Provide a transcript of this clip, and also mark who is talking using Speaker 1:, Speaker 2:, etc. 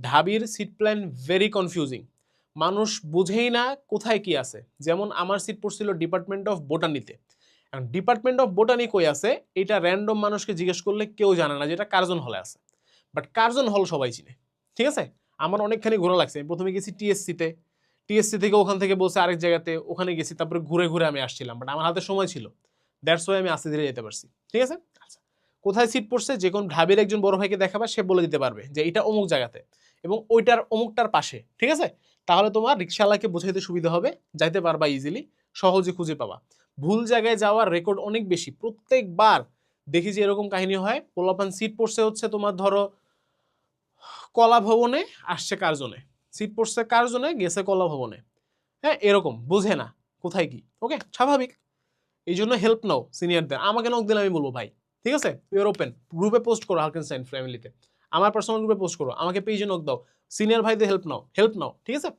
Speaker 1: ঢাবির seat plan very confusing, মানুষ বুঝেই না কোথায় কি আছে। যেমন আমার সিট পড়ছিল ডিপার্টমেন্ট অফ বোটানিতে, এখন ডিপার্টমেন্ট অফ বোটানি কই আছে এটা র্যান্ডম মানুষকে জিজ্ঞেস করলে কেউ জানে না, যেটা কার্জন হলে আছে। বাট কার্জন হল সবাই চিনে, ঠিক আছে। আমার অনেকখানি ঘোরা লাগছে। আমি প্রথমে গেছি টিএসসিতে, টিএসসি থেকে ওখান থেকে বলছে আরেক জায়গাতে, ওখানে গেছি, তারপরে ঘুরে ঘুরে আমি আসছিলাম। বাট আমার হাতে সময় ছিল, দ্যাটস ওয়াই আমি আস্তে ধীরে যেতে পারছি, ঠিক আছে। আচ্ছা, কোথায় সিট পড়ছে যে কোন ঢাবির একজন বড় ভাইকে দেখাবা, সে বলে দিতে পারবে যে এটা অমুক জায়গাতে এবং ওইটার অমুকটার পাশে, ঠিক আছে। তাহলে তোমার রিক্সাওয়ালাকে বোঝাইতে সুবিধা হবে, যাইতে পারবা ইজিলি, সহজে খুঁজে পাবা। ভুল জায়গায় যাওয়ার রেকর্ড অনেক বেশি। প্রত্যেকবার দেখি যে এরকম কাহিনী হয়, পোলাপান সিট পড়ছে হচ্ছে তোমার ধরো কলা ভবনে, আসছে কার্জনে, সিট পড়ছে কার্জনে, গেছে কলা ভবনে। হ্যাঁ, এরকম বুঝে না কোথায় কি। ওকে, স্বাভাবিক। এই জন্য হেল্প নাও সিনিয়রদের। আমাকে নক দিলে আমি বলবো ভাই, ঠিক আছে, ইউর ওপেন, গ্রুপে পোস্ট করো হালকেনস্টাইন ফ্যামিলিতে, আমার পার্সোনাল গ্রুপে পোস্ট করো, আমাকে পেজে নক দাও, সিনিয়র ভাইদের হেল্প নাও, ঠিক আছে।